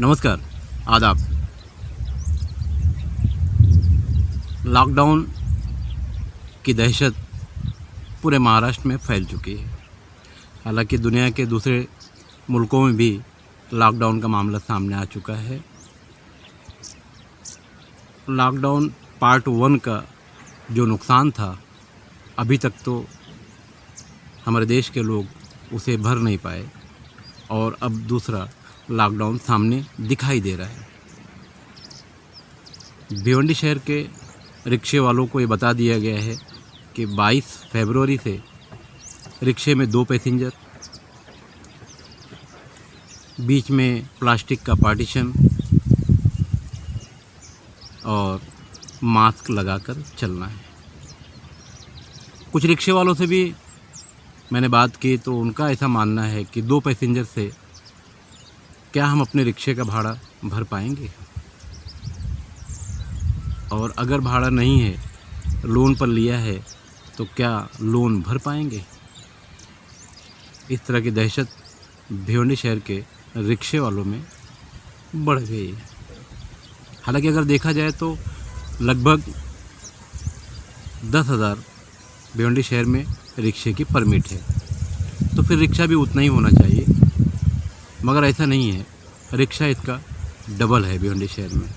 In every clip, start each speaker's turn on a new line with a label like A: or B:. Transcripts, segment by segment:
A: नमस्कार, आदाब। लॉकडाउन की दहशत पूरे महाराष्ट्र में फैल चुकी है। हालांकि दुनिया के दूसरे मुल्कों में भी लॉकडाउन का मामला सामने आ चुका है। लॉकडाउन पार्ट 1 का जो नुकसान था, अभी तक तो हमारे देश के लोग उसे भर नहीं पाए और अब दूसरा लॉकडाउन सामने दिखाई दे रहा है। भिवंडी शहर के रिक्शे वालों को ये बता दिया गया है कि 22 फरवरी से रिक्शे में 2 पैसेंजर, बीच में प्लास्टिक का पार्टीशन और मास्क लगाकर चलना है। कुछ रिक्शे वालों से भी मैंने बात की तो उनका ऐसा मानना है कि 2 पैसेंजर से क्या हम अपने रिक्शे का भाड़ा भर पाएंगे, और अगर भाड़ा नहीं है, लोन पर लिया है, तो क्या लोन भर पाएंगे। इस तरह की दहशत भिवंडी शहर के रिक्शे वालों में बढ़ गई है। हालांकि अगर देखा जाए तो लगभग 10,000 भिवंडी शहर में रिक्शे की परमिट है, तो फिर रिक्शा भी उतना ही होना चाहिए, मगर ऐसा नहीं है। रिक्शा इसका डबल है भिवंडी शहर में।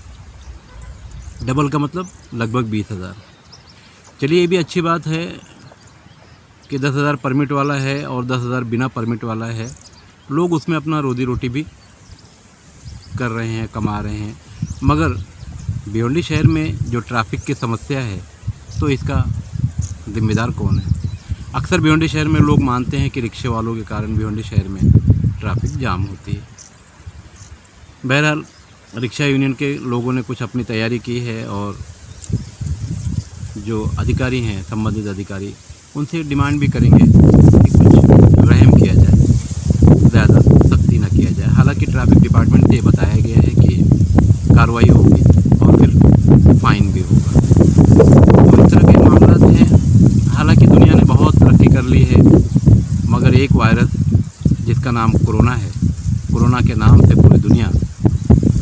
A: डबल का मतलब लगभग 20,000। चलिए, ये भी अच्छी बात है कि 10,000 परमिट वाला है और 10,000 बिना परमिट वाला है। लोग उसमें अपना रोजी रोटी भी कर रहे हैं, कमा रहे हैं। मगर भिवंडी शहर में जो ट्रैफिक की समस्या है, तो इसका जिम्मेदार कौन है। अक्सर भिवंडी शहर में लोग मानते हैं कि रिक्शे वालों के कारण भिवंडी शहर में ट्रैफिक जाम होती है। बहरहाल रिक्शा यूनियन के लोगों ने कुछ अपनी तैयारी की है और जो अधिकारी हैं, संबंधित अधिकारी, उनसे डिमांड भी करेंगे कि कुछ रहम किया जाए, ज़्यादा सख्ती न किया जाए। हालांकि ट्रैफिक डिपार्टमेंट से बताया गया है कि कार्रवाई होगी और फिर फाइन भी होगा। तो इस तरह के मामला हैं। हालांकि दुनिया ने बहुत तरक्की कर ली है, मगर एक वायरस जिसका नाम कोरोना है, कोरोना के नाम से पूरी दुनिया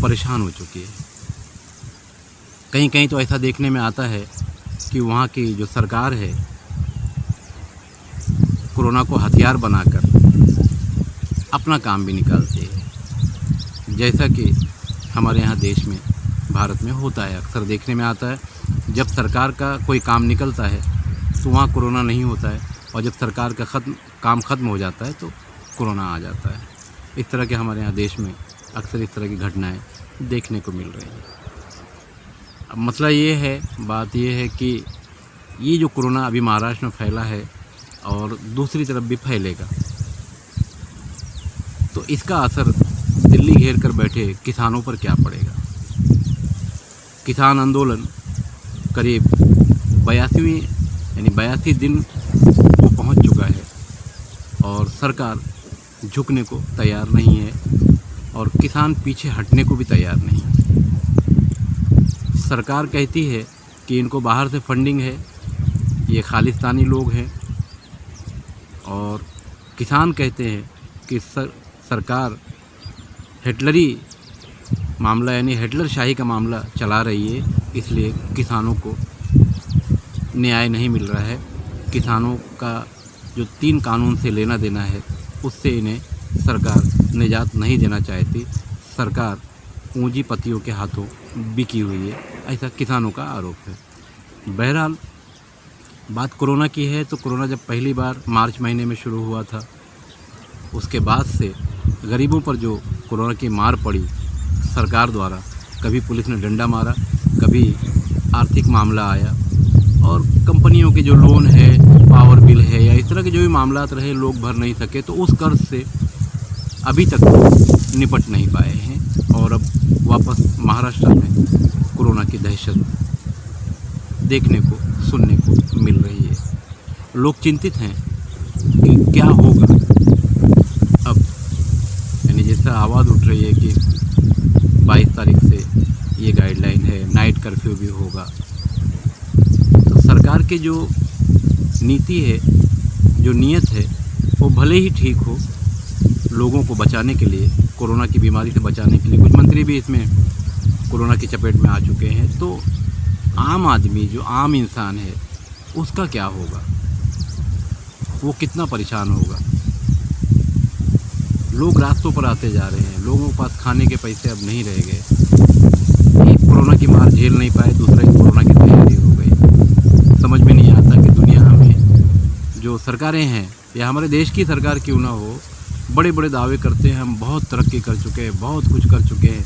A: परेशान हो चुकी है। कहीं कहीं तो ऐसा देखने में आता है कि वहाँ की जो सरकार है, कोरोना को हथियार बनाकर अपना काम भी निकालती है, जैसा कि हमारे यहाँ देश में, भारत में होता है। अक्सर देखने में आता है जब सरकार का कोई काम निकलता है तो वहाँ कोरोना नहीं होता है, और जब सरकार का काम ख़त्म हो जाता है तो कोरोना आ जाता है। इस तरह के हमारे यहाँ देश में अक्सर इस तरह की घटनाएं देखने को मिल रही हैं। अब मसला ये है, बात ये है कि ये जो कोरोना अभी महाराष्ट्र में फैला है और दूसरी तरफ भी फैलेगा, तो इसका असर दिल्ली घेर कर बैठे किसानों पर क्या पड़ेगा। किसान आंदोलन करीब 82 दिन को पहुंच चुका है और सरकार झुकने को तैयार नहीं है और किसान पीछे हटने को भी तैयार नहीं है। सरकार कहती है कि इनको बाहर से फंडिंग है, ये खालिस्तानी लोग हैं, और किसान कहते हैं कि सरकार हिटलरी मामला, यानी हिटलर शाही का मामला चला रही है, इसलिए किसानों को न्याय नहीं मिल रहा है। किसानों का जो 3 कानून से लेना देना है, उससे इन्हें सरकार निजात नहीं देना चाहती। सरकार पूंजीपतियों के हाथों बिकी हुई है, ऐसा किसानों का आरोप है। बहरहाल बात कोरोना की है, तो कोरोना जब पहली बार मार्च महीने में शुरू हुआ था, उसके बाद से गरीबों पर जो कोरोना की मार पड़ी सरकार द्वारा, कभी पुलिस ने डंडा मारा, कभी आर्थिक मामला आया, और कंपनियों के जो लोन है, पावर बिल है, या इस तरह के जो भी मामलात रहे, लोग भर नहीं सके, तो उस कर्ज से अभी तक निपट नहीं पाए हैं। और अब वापस महाराष्ट्र में कोरोना की दहशत देखने को, सुनने को मिल रही है। लोग चिंतित हैं कि क्या होगा अब, यानी जैसा आवाज़ उठ रही है कि 22 तारीख से ये गाइडलाइन है, नाइट कर्फ्यू भी होगा। तो सरकार की जो नीति है, जो नीयत है, वो भले ही ठीक हो, लोगों को बचाने के लिए कोरोना की बीमारी से बचाने के लिए। कुछ मंत्री भी इसमें कोरोना की चपेट में आ चुके हैं। तो आम आदमी, जो आम इंसान है, उसका क्या होगा? वो कितना परेशान होगा? लोग रास्तों पर आते जा रहे हैं, लोगों के पास खाने के पैसे अब नहीं रह गए। एक कोरोना की मार झेल नहीं पाए, दूसरा एक कोरोना की तैयारी हो गई। समझ में नहीं आता कि दुनिया में जो सरकारें हैं, या हमारे देश की सरकार क्यों ना हो, बड़े बड़े दावे करते हैं हम बहुत तरक्की कर चुके हैं, बहुत कुछ कर चुके हैं,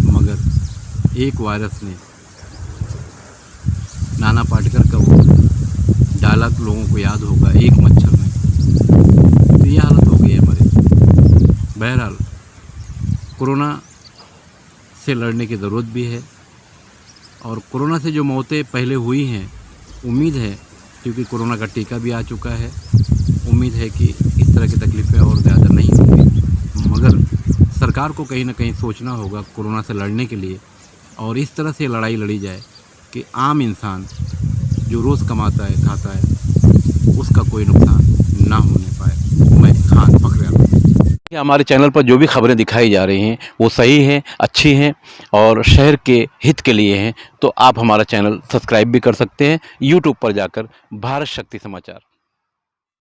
A: मगर एक वायरस ने, नाना पाटेकर का वो डायलॉग लोगों को याद होगा, एक मच्छर में, तो ये हालत हो गई है हमारे। बहरहाल कोरोना से लड़ने की ज़रूरत भी है, और कोरोना से जो मौतें पहले हुई हैं, उम्मीद है, क्योंकि कोरोना का टीका भी आ चुका है, उम्मीद है कि इस तरह की तकलीफ़ें और ज़्यादा नहीं होंगी। मगर सरकार को कहीं ना कहीं सोचना होगा कोरोना से लड़ने के लिए, और इस तरह से लड़ाई लड़ी जाए कि आम इंसान जो रोज़ कमाता है, खाता है, उसका कोई नुकसान ना होने पाए। मैं खान फखरियाल। हमारे चैनल पर जो भी खबरें दिखाई जा रही हैं वो सही हैं, अच्छी हैं और शहर के हित के लिए हैं। तो आप हमारा चैनल सब्सक्राइब भी कर सकते हैं यूट्यूब पर जाकर, भारत शक्ति समाचार।